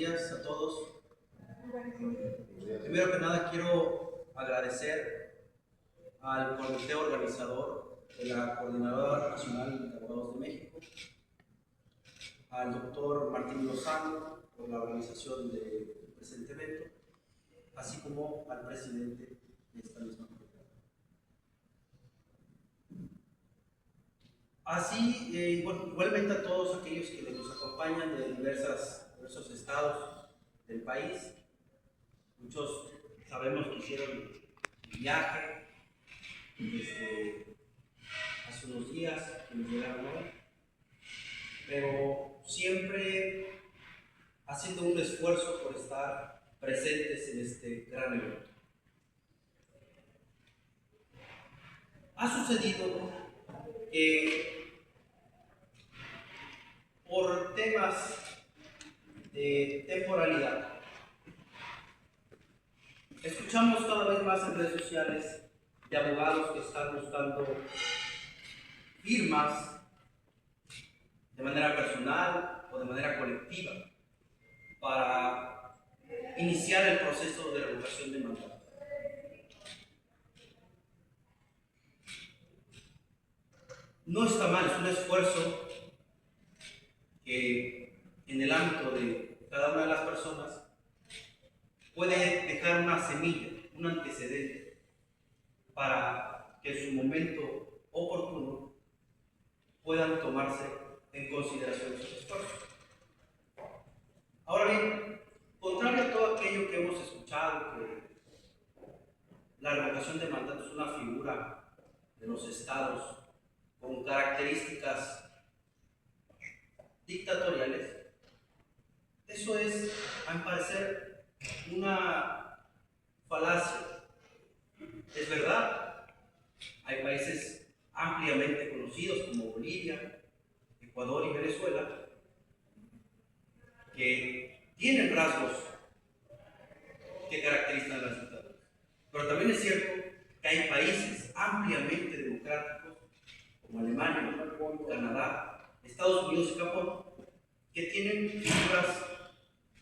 días a todos. Primero que nada quiero agradecer al comité organizador de la Coordinadora Nacional de Abogados de México, al doctor Martín Lozano por la organización del presente evento, así como al presidente de esta misma comunidad. Así, igualmente a todos aquellos que nos acompañan de diversos estados del país. Muchos sabemos que hicieron viaje hace unos días, que nos llegaron hoy, pero siempre haciendo un esfuerzo por estar presentes en este gran evento. Ha sucedido que por temas de temporalidad escuchamos cada vez más en redes sociales de abogados que están buscando firmas de manera personal o de manera colectiva para iniciar el proceso de revocación de mandato. No está mal, es un esfuerzo que en el ámbito de cada una de las personas puede dejar una semilla, un antecedente, para que en su momento oportuno puedan tomarse en consideración esos esfuerzos. Ahora bien, contrario a todo aquello que hemos escuchado, que la revocación de mandato es una figura de los estados con características dictatoriales, eso es, a mi parecer, una falacia. Es verdad, hay países ampliamente conocidos como Bolivia, Ecuador y Venezuela que tienen rasgos que caracterizan a las dictaduras. Pero también es cierto que hay países ampliamente democráticos como Alemania, Canadá, Estados Unidos y Japón que tienen figuras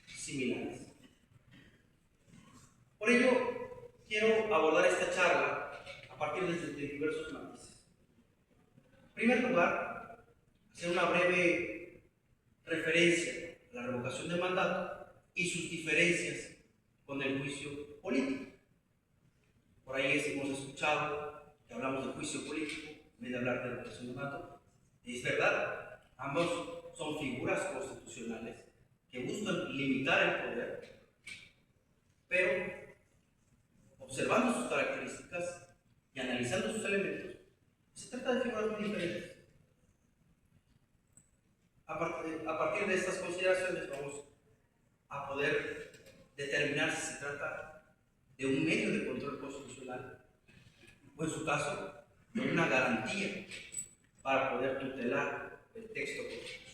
similares. Por ello, quiero abordar esta charla a partir de diversos matices. En primer lugar, hacer una breve referencia a la revocación de mandato y sus diferencias con el juicio político. Por ahí hemos escuchado que hablamos de juicio político en vez de hablar de revocación de mandato. Es verdad, ambos son figuras constitucionales que buscan limitar el poder, pero observando sus características y analizando sus elementos, se trata de figuras muy diferentes. A partir de estas consideraciones vamos a poder determinar si se trata de un medio de control constitucional o, en su caso, de una garantía para poder tutelar el texto constitucional.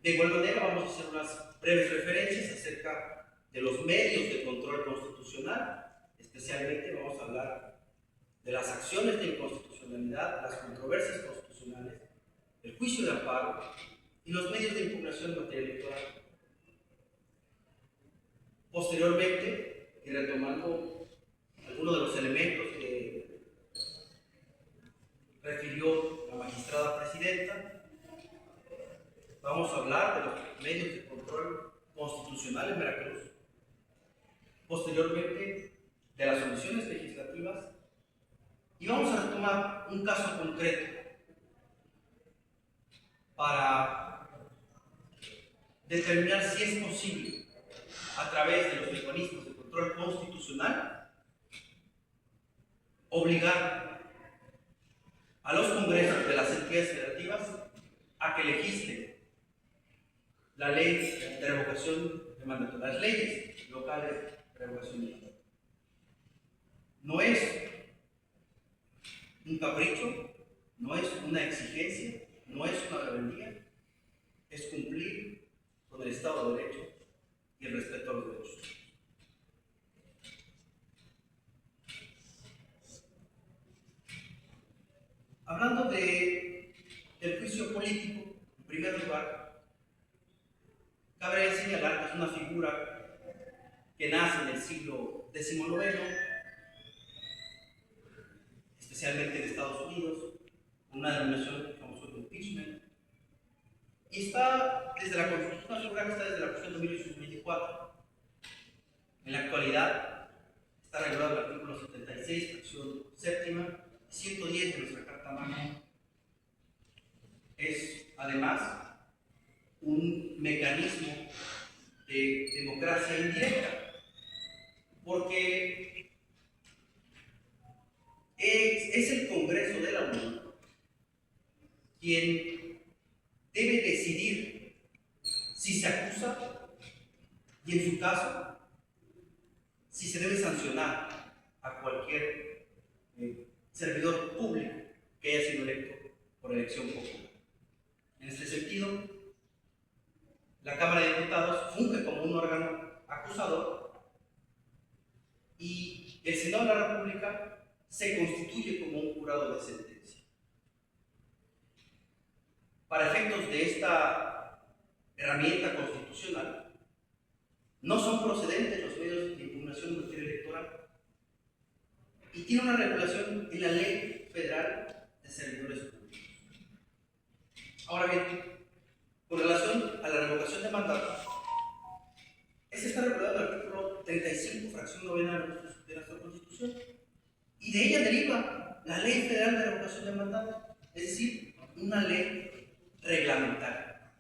De igual manera, vamos a hacer unas breves referencias acerca de los medios de control constitucional. Especialmente vamos a hablar de las acciones de inconstitucionalidad, las controversias constitucionales, el juicio de amparo y los medios de impugnación en materia electoral. Posteriormente, y retomando algunos de los elementos que refirió la magistrada presidenta, vamos a hablar de los medios de control constitucional en Veracruz. Posteriormente, de las soluciones legislativas, y vamos a retomar un caso concreto para determinar si es posible, a través de los mecanismos de control constitucional, obligar a los congresos de las entidades federativas a que legislen la ley de revocación de mandato, las leyes locales de revocación de mandato. No es un capricho, no es una exigencia, no es una rebeldía, es cumplir con el Estado de Derecho y el respeto a los derechos. Hablando del juicio político, en primer lugar, Cabe señalar que es una figura que nace en el siglo XIX, especialmente en Estados Unidos, una denominación famosa de impeachment, y está desde la Constitución, una figura que está desde la Constitución de 1824. En la actualidad está regulado el artículo 76, fracción séptima, y 110 de nuestra Carta Magna. Es además un mecanismo de democracia indirecta, porque es el Congreso de la Unión quien debe decidir si se acusa y, en su caso, si se debe sancionar a cualquier servidor público que haya sido electo por elección popular. En este sentido, la Cámara de Diputados funge como un órgano acusador y el Senado de la República se constituye como un jurado de sentencia. Para efectos de esta herramienta constitucional, no son procedentes los medios de impugnación de materia electoral y tiene una regulación en la Ley Federal de Servidores Públicos. Ahora bien, con relación a la revocación de mandato, esta está regulada en el artículo 35, fracción novena de nuestra Constitución, y de ella deriva la Ley Federal de Revocación de Mandato, es decir, una ley reglamentaria.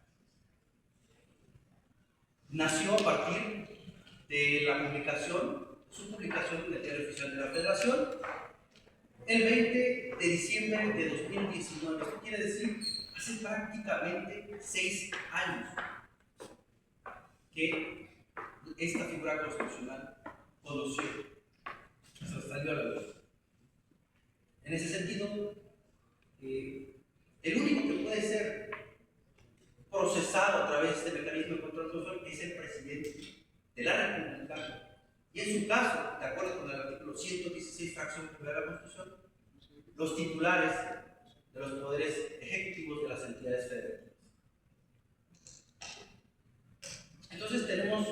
Nació a partir de la publicación, su publicación en el Diario Oficial de la Federación, el 20 de diciembre de 2019. Esto quiere decir, hace prácticamente 6 años que esta figura constitucional conoció, se salió a la luz. En ese sentido, el único que puede ser procesado a través de este mecanismo de control social es el presidente de la República, y en su caso, de acuerdo con el artículo 116, fracción primera de la Constitución, los titulares de los poderes ejecutivos de las entidades federativas. Entonces tenemos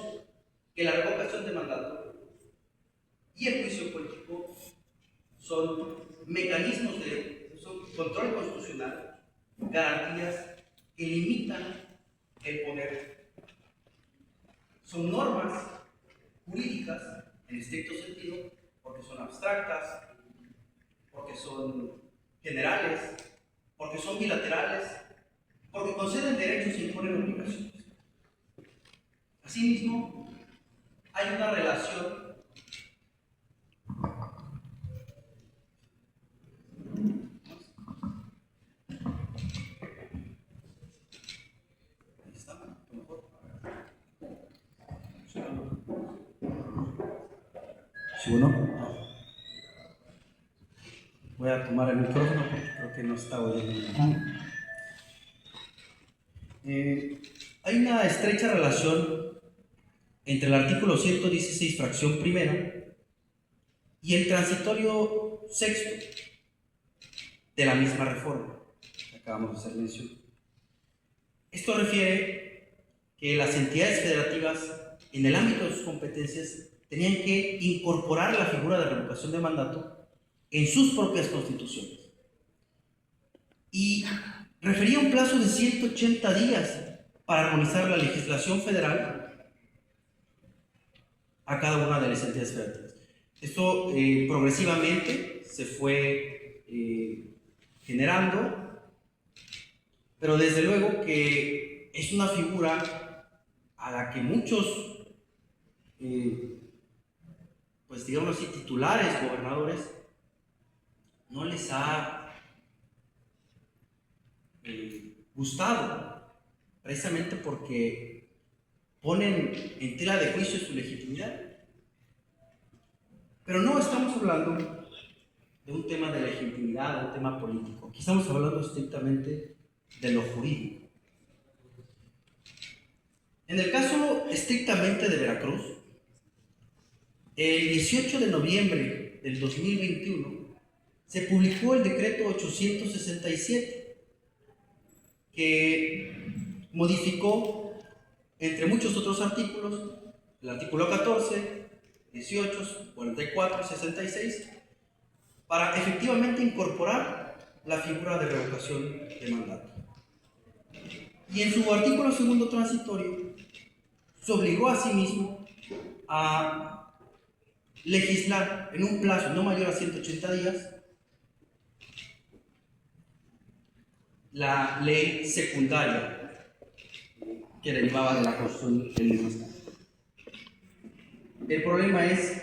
que la revocación de mandato y el juicio político son mecanismos de control constitucional, garantías que limitan el poder. Son normas jurídicas en estricto sentido, porque son abstractas, porque son generales, porque son bilaterales, porque conceden derechos y imponen obligaciones. Asimismo, hay una relación voy a tomar el micrófono porque creo que no está oyendo. Hay una estrecha relación entre el artículo 116, fracción primera, y el transitorio sexto de la misma reforma que acabamos de hacer mención. Esto refiere que las entidades federativas, en el ámbito de sus competencias, tenían que incorporar la figura de revocación de mandato en sus propias constituciones. Y refería un plazo de 180 días para armonizar la legislación federal a cada una de las entidades federativas. Esto progresivamente se fue generando, pero desde luego que es una figura a la que muchos, pues digamos así, titulares, gobernadores, no les ha gustado, precisamente porque ponen en tela de juicio su legitimidad. Pero no estamos hablando de un tema de legitimidad, de un tema político. Aquí estamos hablando estrictamente de lo jurídico. En el caso estrictamente de Veracruz, el 18 de noviembre del 2021 se publicó el decreto 867, que modificó entre muchos otros artículos, el artículo 14, 18, 44, 66, para efectivamente incorporar la figura de revocación de mandato. Y en su artículo segundo transitorio, se obligó a sí mismo a legislar en un plazo no mayor a 180 días la ley secundaria que derivaba de la Constitución del mismo Estado. El problema es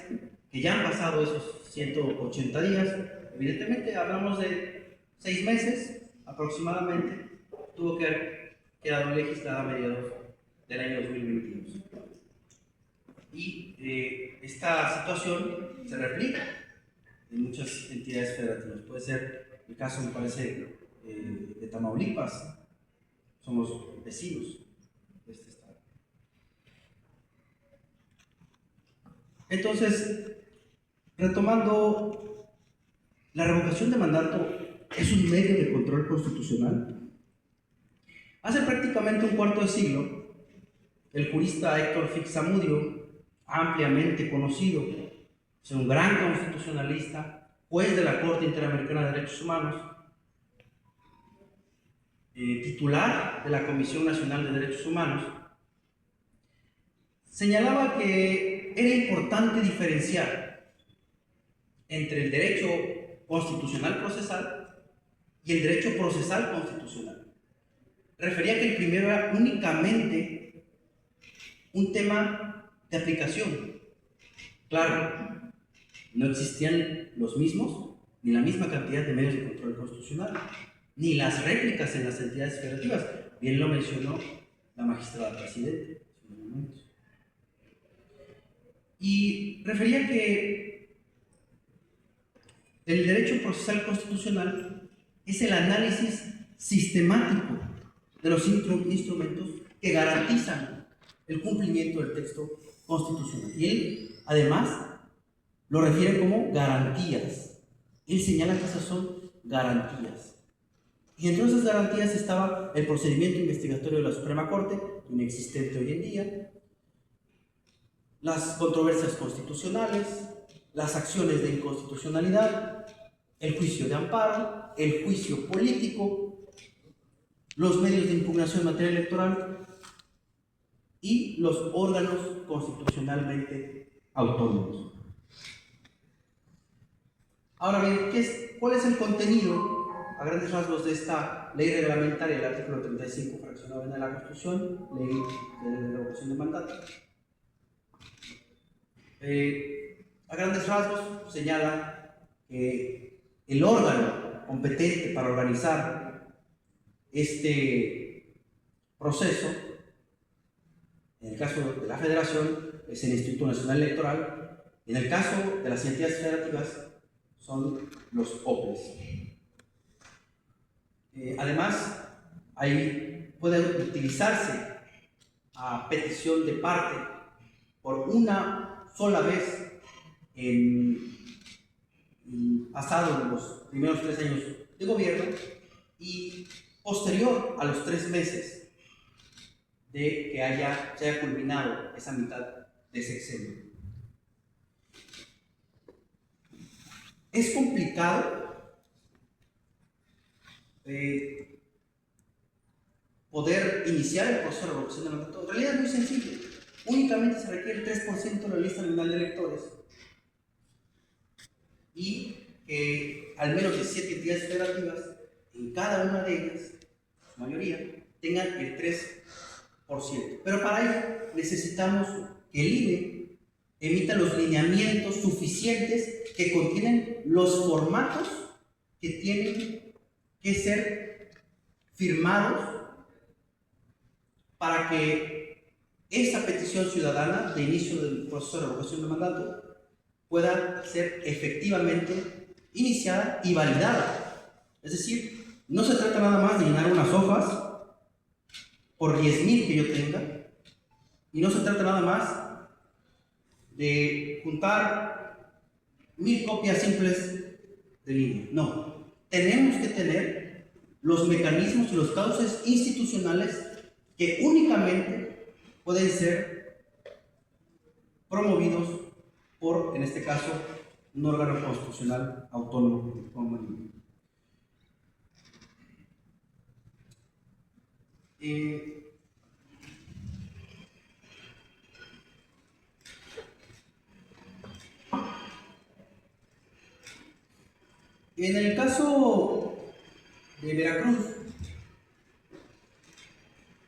que ya han pasado esos 180 días, evidentemente hablamos de 6 meses aproximadamente, tuvo que haber quedado legislada a mediados del año 2022. Y esta situación se replica en muchas entidades federativas. Puede ser el caso, me parece, de Tamaulipas. Somos vecinos de este estado. Entonces, retomando, la revocación de mandato es un medio de control constitucional. Hace prácticamente un cuarto de siglo, el jurista Héctor Fix-Zamudio, ampliamente conocido, es un gran constitucionalista, juez de la Corte Interamericana de Derechos Humanos, titular de la Comisión Nacional de Derechos Humanos, señalaba que era importante diferenciar entre el derecho constitucional procesal y el derecho procesal constitucional. Refería que el primero era únicamente un tema de aplicación. Claro, no existían los mismos ni la misma cantidad de medios de control constitucional, ni las réplicas en las entidades federativas. Bien lo mencionó la magistrada presidente. Y refería que el derecho procesal constitucional es el análisis sistemático de los instrumentos que garantizan el cumplimiento del texto constitucional. Y él, además, lo refiere como garantías. Él señala que esas son garantías. Y entre esas garantías estaba el procedimiento investigatorio de la Suprema Corte, inexistente hoy en día, las controversias constitucionales, las acciones de inconstitucionalidad, el juicio de amparo, el juicio político, los medios de impugnación en materia electoral y los órganos constitucionalmente autónomos. Ahora bien, ¿cuál es el contenido a grandes rasgos de esta ley reglamentaria, el artículo 35, fraccionado en la Constitución, ley de revocación de mandato? A grandes rasgos señala que el órgano competente para organizar este proceso, en el caso de la Federación, es el Instituto Nacional Electoral, y en el caso de las entidades federativas son los OPLES. Además, ahí puede utilizarse a petición de parte por una sola vez pasado en los primeros 3 años de gobierno y posterior a los 3 meses de que se haya culminado esa mitad de sexenio. Es complicado poder iniciar el proceso de revocación de mandato. En realidad es muy sencillo. Únicamente se requiere el 3% de la lista nominal de electores y que al menos 17 entidades federativas, en cada una de ellas, su mayoría, tengan el 3%. Pero para ello necesitamos que el INE emita los lineamientos suficientes que contienen los formatos que tienen que ser firmados para que esta petición ciudadana de inicio del proceso de revocación de mandato pueda ser efectivamente iniciada y validada. Es decir, no se trata nada más de llenar unas hojas por 10,000 que yo tenga, y no se trata nada más de juntar 1,000 copias simples de línea. No, tenemos que tener los mecanismos y los cauces institucionales que únicamente pueden ser promovidos por, en este caso, un órgano constitucional autónomo como el INE. En el caso de Veracruz,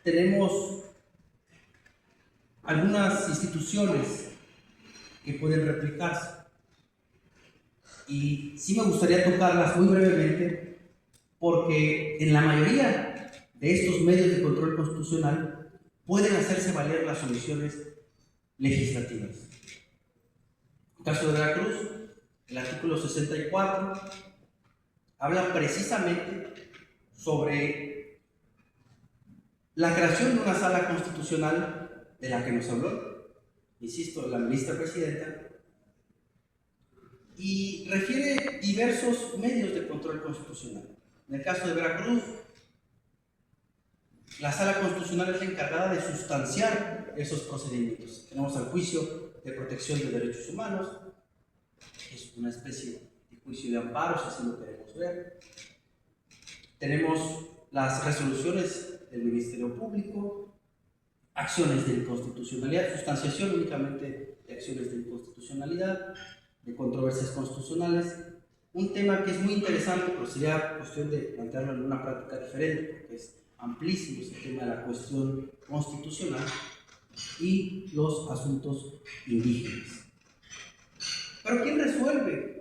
tenemos algunas instituciones que pueden replicarse. Y sí me gustaría tocarlas muy brevemente, porque en la mayoría de estos medios de control constitucional pueden hacerse valer las soluciones legislativas. En el caso de Veracruz, el artículo 64 habla precisamente sobre la creación de una sala constitucional de la que nos habló, insisto, la ministra presidenta, y refiere diversos medios de control constitucional. En el caso de Veracruz, la sala constitucional es la encargada de sustanciar esos procedimientos. Tenemos al juicio de protección de derechos humanos, que es una especie de juicio de amparo, si así lo queremos ver. Tenemos las resoluciones del Ministerio Público, acciones de inconstitucionalidad, sustanciación únicamente de acciones de inconstitucionalidad, de controversias constitucionales, un tema que es muy interesante, pero sería cuestión de plantearlo en una práctica diferente, porque es amplísimo ese tema de la cuestión constitucional y los asuntos indígenas. ¿Pero quién resuelve?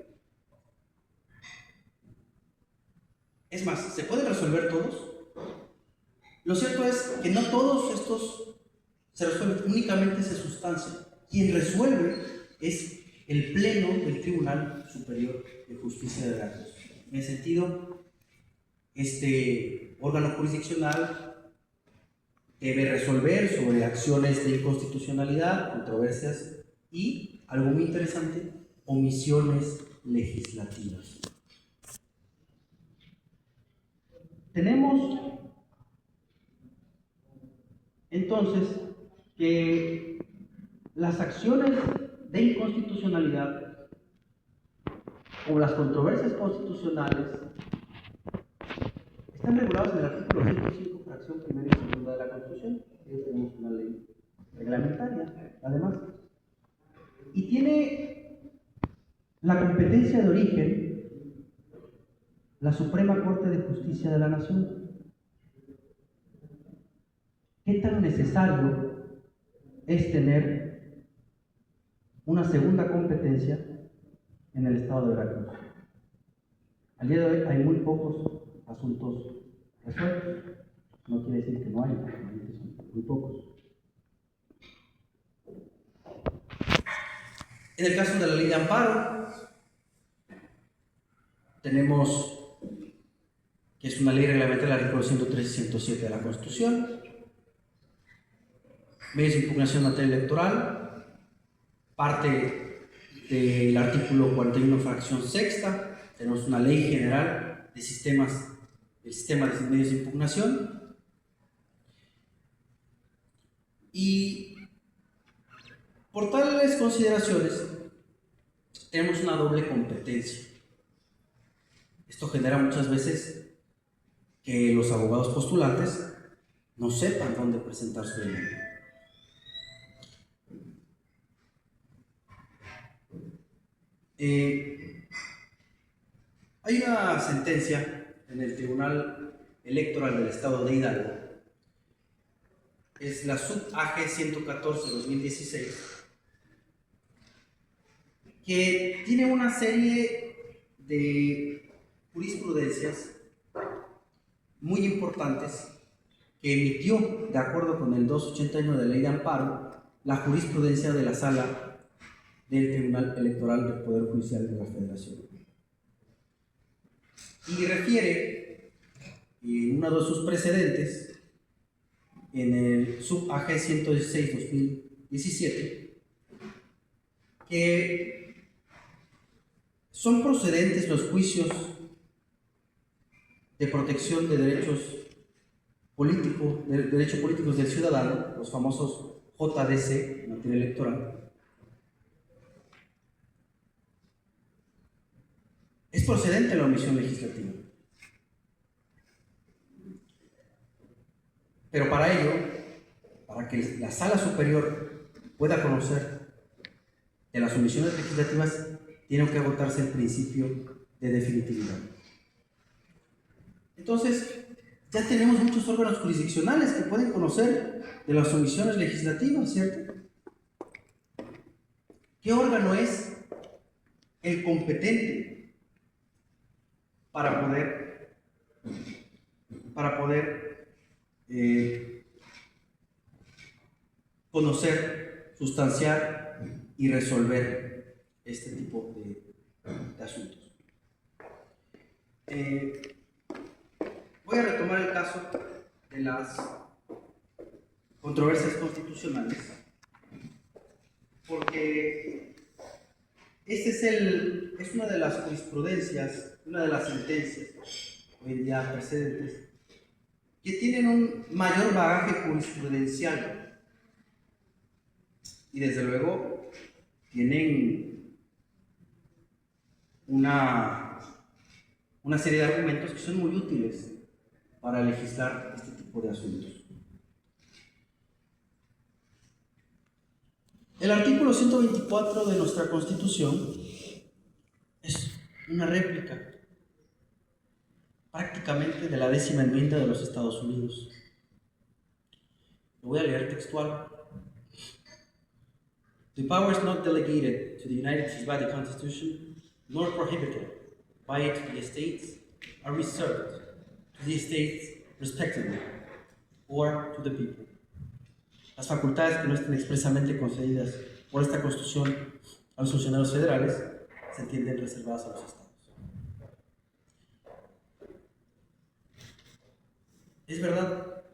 Es más, ¿se pueden resolver todos? Lo cierto es que no todos estos se resuelven, únicamente se sustancian. Quien resuelve es el Pleno del Tribunal Superior de Justicia de Veracruz. En ese sentido, este órgano jurisdiccional debe resolver sobre acciones de inconstitucionalidad, controversias y, algo muy interesante, omisiones legislativas. Tenemos entonces que las acciones de inconstitucionalidad o las controversias constitucionales están reguladas en el artículo 105, fracción primera y segunda de la Constitución. Ahí tenemos una ley reglamentaria, además. Y tiene la competencia de origen la Suprema Corte de Justicia de la Nación. ¿Qué tan necesario es tener una segunda competencia en el estado de Veracruz? Al día de hoy hay muy pocos asuntos resueltos. No quiere decir que no hay, son muy pocos. En el caso de la ley de amparo, tenemos que es una ley reglamentaria del artículo 103 y 107 de la Constitución. Medios de impugnación en materia electoral, parte del artículo 41, fracción sexta. Tenemos una ley general de sistemas, del sistema de medios de impugnación. Y por tales consideraciones, tenemos una doble competencia. Esto genera muchas veces que los abogados postulantes no sepan dónde presentar su demanda. Hay una sentencia en el Tribunal Electoral del Estado de Hidalgo, es la sub-AG 114-2016, que tiene una serie de jurisprudencias muy importantes que emitió, de acuerdo con el 289 de la Ley de Amparo, la jurisprudencia de la Sala del Tribunal Electoral del Poder Judicial de la Federación. Y refiere en uno de sus precedentes, en el sub-AG 116-2017, que son procedentes los juicios de protección de derechos políticos del ciudadano, los famosos JDC, en materia electoral, es procedente la omisión legislativa. Pero para ello, para que la Sala Superior pueda conocer de las omisiones legislativas, tiene que agotarse el principio de definitividad. Entonces, ya tenemos muchos órganos jurisdiccionales que pueden conocer de las omisiones legislativas, ¿cierto? ¿Qué órgano es el competente para poder conocer, sustanciar y resolver este tipo de asuntos? Voy a retomar el caso de las controversias constitucionales, porque es una de las jurisprudencias, una de las sentencias hoy en día precedentes, que tienen un mayor bagaje jurisprudencial y desde luego tienen una serie de argumentos que son muy útiles para legislar este tipo de asuntos. El artículo 124 de nuestra Constitución es una réplica prácticamente de la 10ª enmienda de los Estados Unidos. Lo voy a leer textual. The powers not delegated to the United States by the Constitution, nor prohibited by it to the states, are reserved to the states respectively, or to the people. Las facultades que no estén expresamente concedidas por esta Constitución a los funcionarios federales se entienden reservadas a los estados. Es verdad,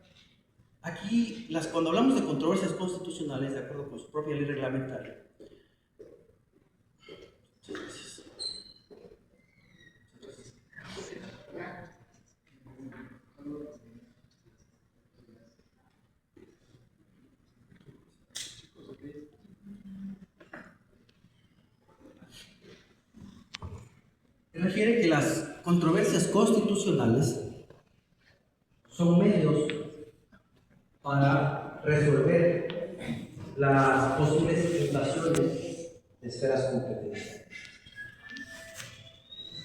aquí cuando hablamos de controversias constitucionales, de acuerdo con su propia ley reglamentaria, refiere que las controversias constitucionales son medios para resolver las posibles limitaciones de esferas competenciales.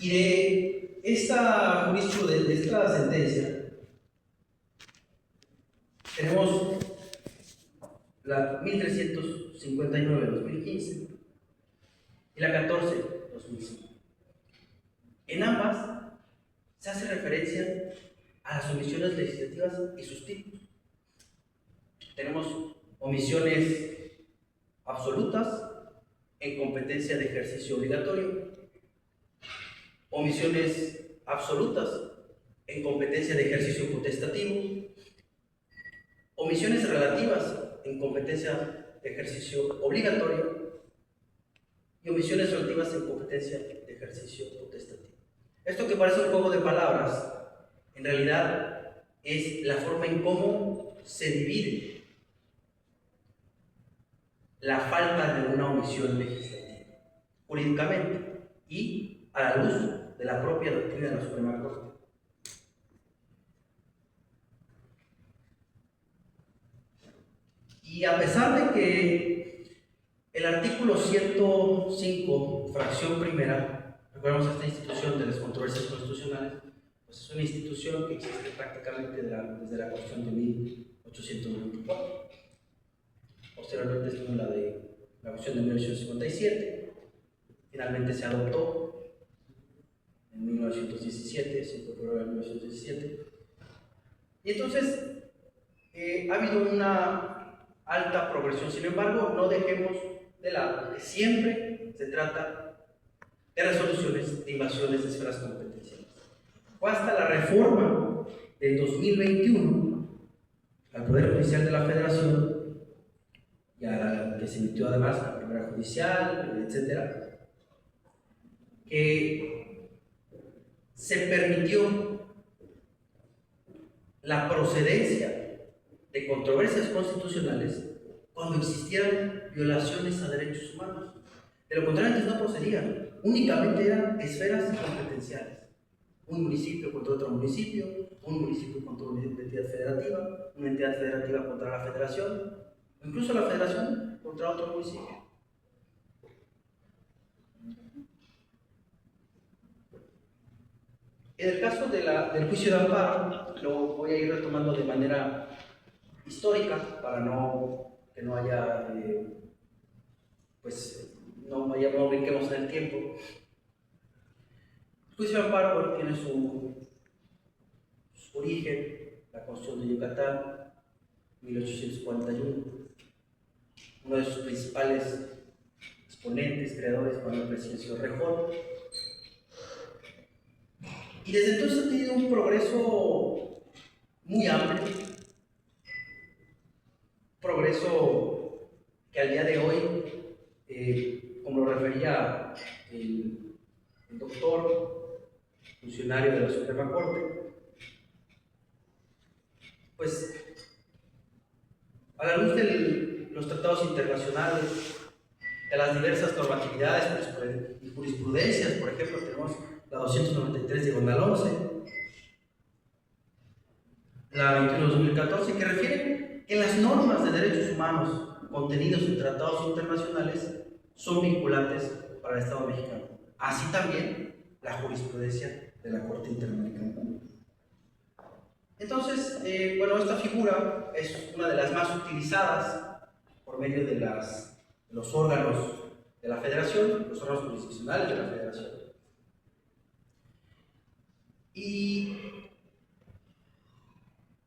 Y de esta jurisprudencia, de esta sentencia, tenemos la 1359 de 2015 y la 14 de 2005. En ambas se hace referencia a las omisiones legislativas y sus tipos. Tenemos omisiones absolutas en competencia de ejercicio obligatorio, omisiones absolutas en competencia de ejercicio potestativo, omisiones relativas en competencia de ejercicio obligatorio y omisiones relativas en competencia de ejercicio potestativo. Esto que parece un juego de palabras, en realidad es la forma en cómo se divide la falta de una omisión legislativa jurídicamente y a la luz de la propia doctrina de la Suprema Corte. Y a pesar de que el artículo 105, fracción primera, recordemos esta institución de las controversias constitucionales, pues es una institución que existe prácticamente desde la Constitución de 1894. Posteriormente estuvo la Constitución de 1857, finalmente se adoptó en 1917, 5 de febrero de 1917. Y entonces ha habido una alta progresión. Sin embargo, no dejemos de lado que siempre se trata de resoluciones de invasiones de esferas competenciales. Fue hasta la reforma del 2021 al Poder Judicial de la Federación, y a la que se emitió además la primera judicial, etc., que se permitió la procedencia de controversias constitucionales cuando existieran violaciones a derechos humanos. De lo contrario, antes no procedían, únicamente eran esferas competenciales. Un municipio contra otro municipio, un municipio contra una entidad federativa contra la federación, o incluso la federación contra otro municipio. En el caso del juicio de amparo, lo voy a ir retomando de manera histórica para que no haya, no brinquemos en el tiempo. El juicio de amparo, bueno, tiene su origen, la Constitución de Yucatán, 1841. Uno de sus principales exponentes, creadores, Manuel Presencio Rejón. Y desde entonces ha tenido un progreso muy amplio, progreso que al día de hoy, como lo refería el doctor, funcionario de la Suprema Corte, pues a la luz de los tratados internacionales, de las diversas normatividades y jurisprudencias, por ejemplo, tenemos la 293/11, la 21/2014, que refieren que las normas de derechos humanos contenidos en tratados internacionales son vinculantes para el Estado mexicano. Así también la jurisprudencia de la Corte Interamericana. Entonces, esta figura es una de las más utilizadas por medio de los órganos de la Federación, los órganos jurisdiccionales de la Federación. Y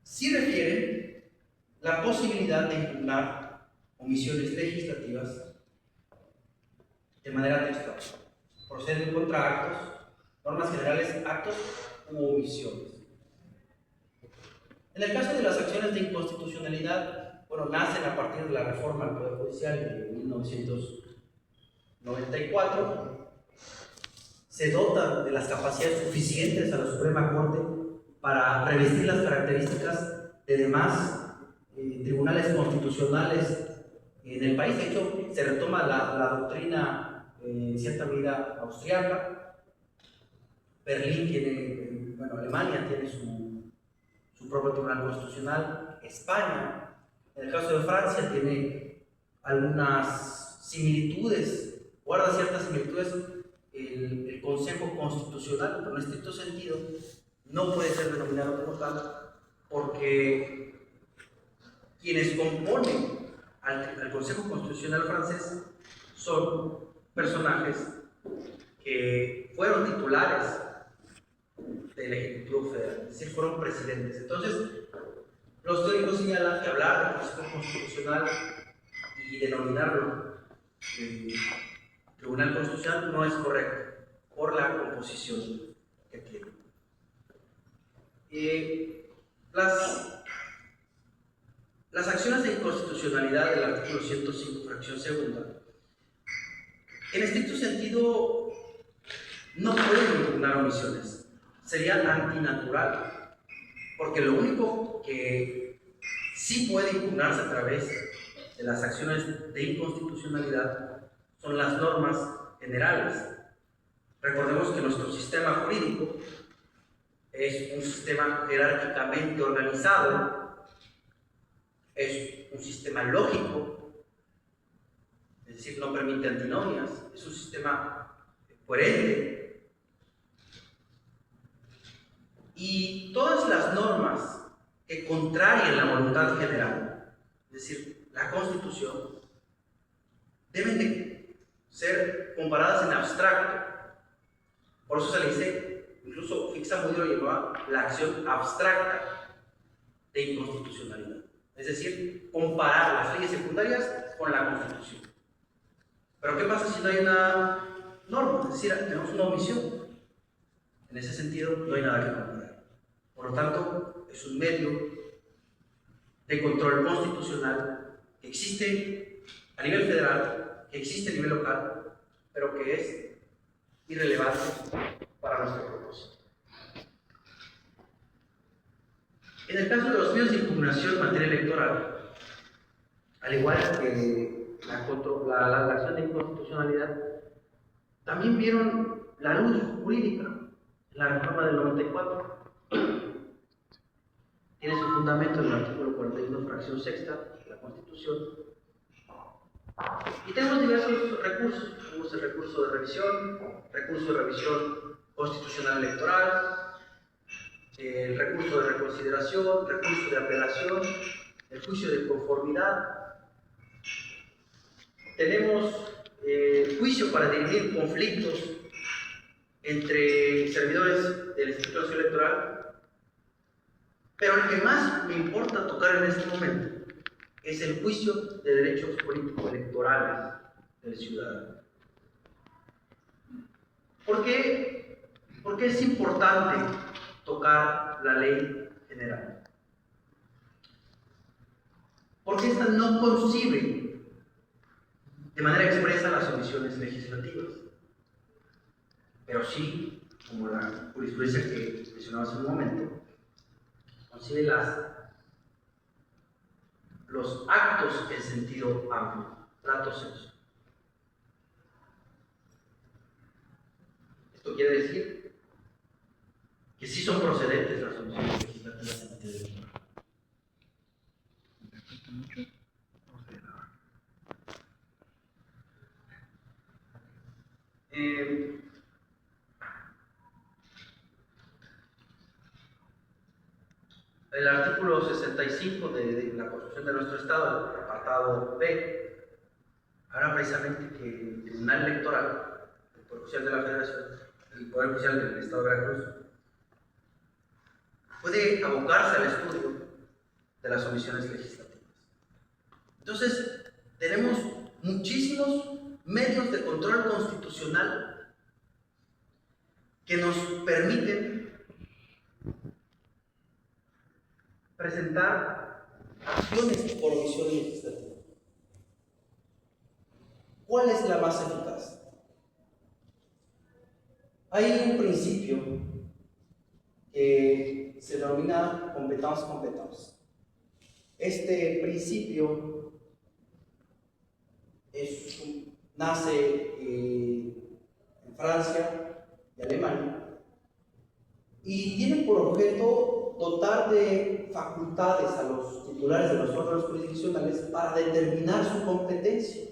sí refieren la posibilidad de impugnar omisiones legislativas de manera textual. Proceden contra actos, normas generales, actos u omisiones. En el caso de las acciones de inconstitucionalidad, nacen a partir de la reforma al Poder Judicial de 1994. Se dota de las capacidades suficientes a la Suprema Corte para revestir las características de demás tribunales constitucionales en el país. De hecho, se retoma la doctrina en cierta medida austriaca. Berlín tiene, Alemania tiene su propio tribunal constitucional. España, en el caso de Francia, tiene algunas similitudes, guarda ciertas similitudes el Consejo Constitucional, pero en estricto sentido no puede ser denominado como tal, porque quienes componen al Consejo Constitucional francés son personajes que fueron titulares del Ejecutivo Federal, es decir, fueron presidentes. Entonces, los teóricos señalan que hablar del Consejo Constitucional y denominarlo Tribunal Constitucional no es correcto por la composición que tiene. Las acciones de inconstitucionalidad del artículo 105, fracción segunda, en estricto sentido no pueden impugnar omisiones. Sería antinatural, porque lo único que sí puede impugnarse a través de las acciones de inconstitucionalidad son las normas generales. Recordemos que nuestro sistema jurídico es un sistema jerárquicamente organizado, es un sistema lógico, es decir, no permite antinomias, es un sistema coherente. Y todas las normas que contrarien la voluntad general, es decir, la Constitución, deben de ser comparadas en abstracto. Por eso se le dice, incluso Fixamudio lo llamaba la acción abstracta de inconstitucionalidad. Es decir, comparar las leyes secundarias con la Constitución. Pero ¿qué pasa si no hay una norma? Es decir, tenemos una omisión. En ese sentido, no hay nada que comparar. Por lo tanto, es un medio de control constitucional que existe a nivel federal, que existe a nivel local, pero que es irrelevante para nuestro propósito. En el caso de los medios de impugnación en materia electoral, al igual que la acción de inconstitucionalidad, también vieron la luz jurídica en la reforma del 94. Tiene su fundamento en el artículo 41, fracción sexta de la Constitución. Y tenemos diversos recursos. Tenemos el recurso de revisión constitucional electoral, el recurso de reconsideración, recurso de apelación, el juicio de conformidad. Tenemos juicio para dirimir conflictos entre servidores del Instituto Nacional Electoral. Pero el que más me importa tocar en este momento es el juicio de derechos políticos electorales del ciudadano. ¿Por qué? Porque es importante tocar la ley general. Porque esta no concibe de manera expresa las omisiones legislativas, pero sí, como la jurisprudencia que mencionaba hace un momento, concibe los actos en sentido amplio, lato sensu. Esto quiere decir que sí son procedentes las omisiones legislativas en materia electoral. El artículo 65 de la Constitución de nuestro Estado, el apartado B, habla precisamente que el Tribunal Electoral, el Poder Judicial de la Federación, el Poder Judicial del Estado de Veracruz, puede abocarse al estudio de las omisiones legislativas. Entonces, tenemos muchísimos medios de control constitucional que nos permiten presentar acciones por omisión legislativa. ¿Cuál es la más eficaz? Hay un principio que se denomina compétence. Este principio nace en Francia y Alemania y tiene por objeto dotar de facultades a los titulares de los órganos jurisdiccionales para determinar su competencia.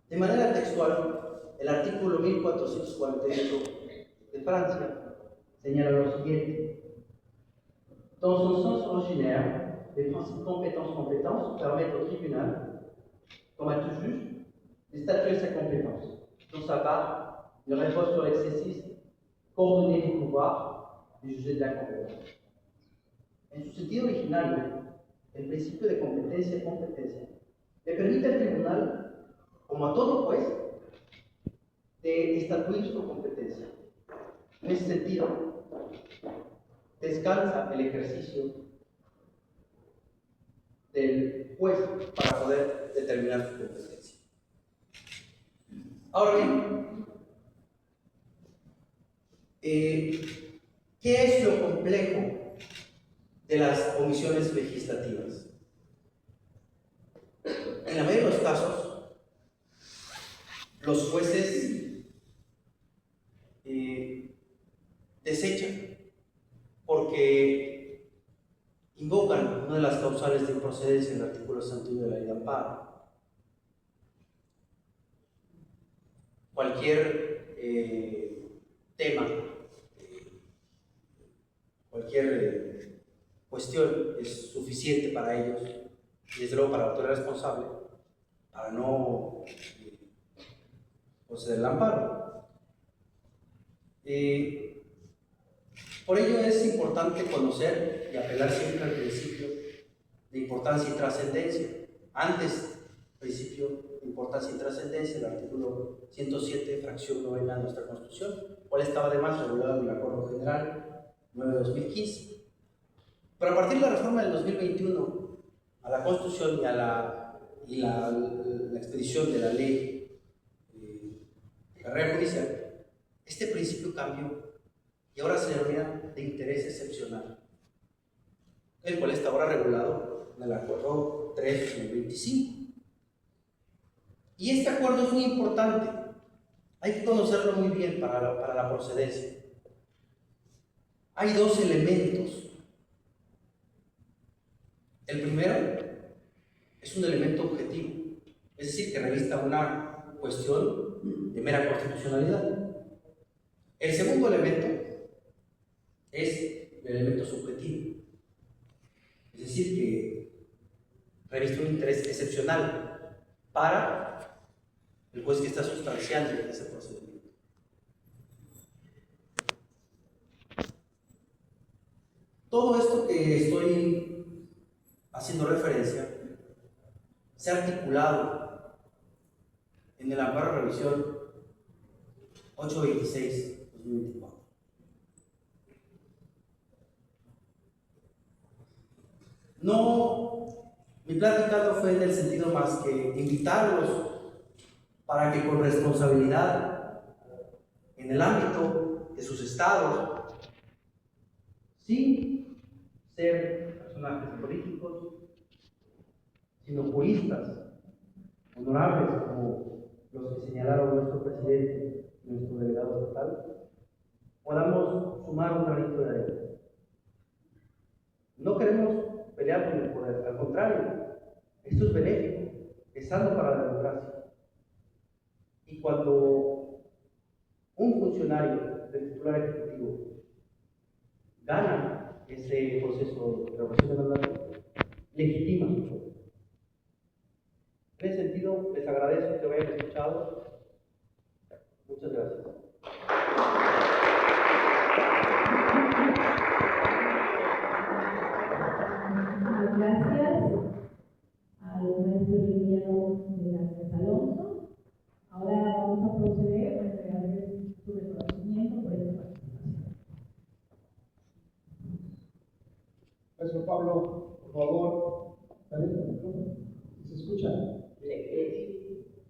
De manera textual, el artículo 1448 de Francia señala lo siguiente: dans son sens originaire, les principes compétence permettent au tribunal, comme à tout juge, de statuer sa compétence. Pour sa part, il repose sur l'exercice coordonné du pouvoir de juger de la compétence. En su sentido originario, el principio de competencia le permite al tribunal, como a todo juez, de estatuir su competencia. En ese sentido, descansa el ejercicio del juez para poder determinar su competencia. Ahora bien, ¿qué es lo complejo de las omisiones legislativas? En la mayoría de los casos, los jueces desechan porque invocan una de las causales de improcedencia en el artículo 61 de la Ley de Amparo. Cualquier tema, cualquier cuestión es suficiente para ellos, y desde luego para la autoridad responsable, para no conceder el amparo. Por ello es importante conocer y apelar siempre al principio de importancia y trascendencia. Antes, principio de importancia y trascendencia, el artículo 107, fracción novena de nuestra Constitución, cual estaba además regulado en el Acuerdo General 9 de 2015. Pero a partir de la reforma del 2021 a la Constitución y la expedición de la ley de carrera judicial, este principio cambió y ahora se denomina de interés excepcional, el cual está ahora regulado en el acuerdo 3-2025. Y este acuerdo es muy importante, hay que conocerlo muy bien para la procedencia. Hay dos elementos. El primero es un elemento objetivo, es decir, que revista una cuestión de mera constitucionalidad. El segundo elemento es el elemento subjetivo, es decir, que reviste un interés excepcional para el juez que está sustanciando ese procedimiento. Todo esto que estoy haciendo referencia se ha articulado en el amparo de revisión 826-2024. No, mi plática no fue en el sentido más que invitarlos para que con responsabilidad en el ámbito de sus estados, sin ser personajes políticos, sino juristas honorables como los que señalaron nuestro presidente y nuestro delegado estatal, podamos sumar un granito de arena. No queremos pelear por el poder, al contrario, esto es benéfico, es sano para la democracia. Y cuando un funcionario del titular ejecutivo gana ese proceso de revocación de mandato, legitima su voto. En ese sentido, les agradezco que me hayan escuchado. Muchas gracias. Gracias al maestro Emiliano Velázquez Alonso. Ahora vamos a proceder a entregarle su reconocimiento por esta participación. Maestro Pablo, por favor, ¿se escucha?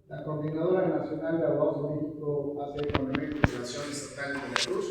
La Coordinadora Nacional de Abogados de México hace Conamex Federación Estatal de Veracruz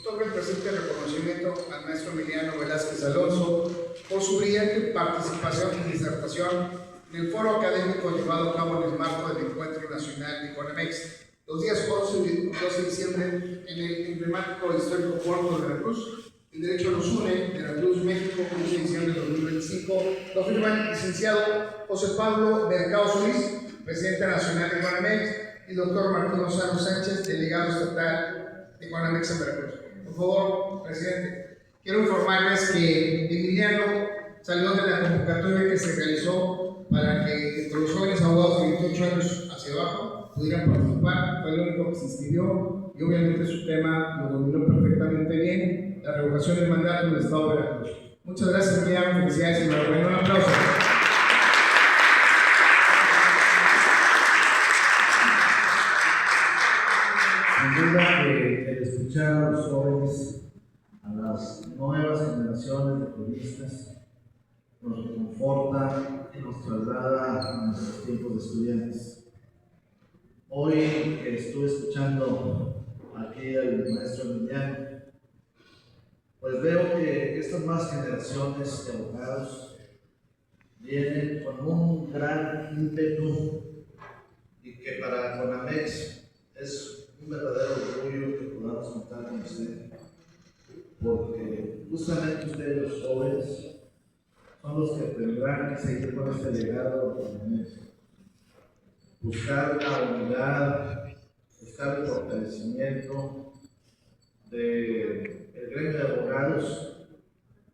otorga el presente reconocimiento al maestro Emiliano Velázquez Alonso por su brillante participación y disertación en el foro académico llevado a cabo en el marco del Encuentro Nacional de Conamex los días 11 y 12 de diciembre en el emblemático histórico puerto de Veracruz. El derecho nos une, Veracruz, México, 15 de diciembre de 2025. Lo firma el licenciado José Pablo Mercado Solís, presidente nacional de Conamex, y doctor Martín Lozano Sánchez, delegado estatal de Conamex en Veracruz. Por favor, presidente, quiero informarles que Emiliano salió de la convocatoria que se realizó para que entre los jóvenes abogados de 28 años hacia abajo pudieran participar. Fue el único que se inscribió y obviamente su tema lo dominó perfectamente bien, la revocación del mandato en el estado de Veracruz. Muchas gracias, Emiliano, felicidades y enhorabuena. Un aplauso. Sin duda que el escuchar a los jóvenes, a las nuevas generaciones de juristas, nos reconforta y nos traslada a nuestros tiempos de estudiantes. Hoy que estuve escuchando aquí al maestro Emiliano, pues veo que estas nuevas generaciones de abogados vienen con un gran ímpetu y que para Conamex es un verdadero orgullo que podamos contar con usted, porque justamente ustedes, los jóvenes, son los que tendrán que seguir con este legado de Conamex. Buscar la unidad, buscar el fortalecimiento del gremio de abogados,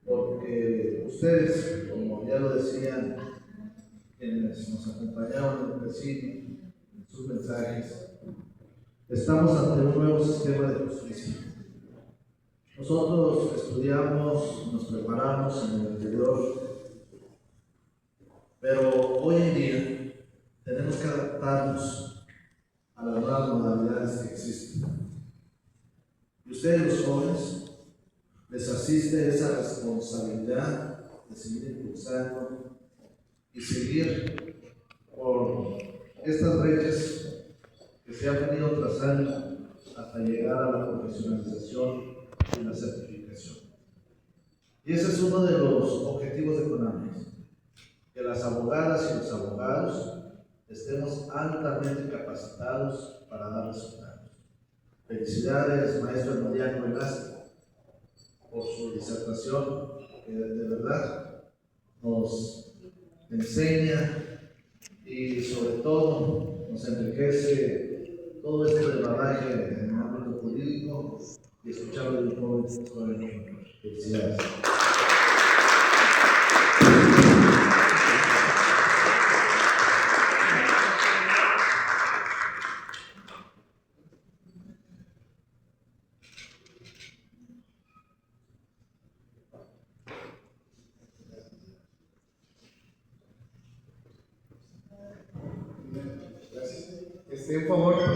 porque ustedes, como ya lo decían quienes nos acompañaron en el presidio, en sus mensajes, estamos ante un nuevo sistema de justicia. Nosotros estudiamos, nos preparamos en el anterior, pero hoy en día tenemos que adaptarnos a las nuevas modalidades que existen. Y ustedes, los jóvenes, les asiste esa responsabilidad de seguir impulsando y seguir por estas brechas que se han venido trazando hasta llegar a la profesionalización y la certificación. Y ese es uno de los objetivos de Conamex, las abogadas y los abogados estemos altamente capacitados para dar resultados. Felicidades, maestro Emiliano Velasco, por su disertación, que de verdad nos enseña y sobre todo nos enriquece todo este debate en el ámbito jurídico y escucharlo de un joven. Felicidades. En favor.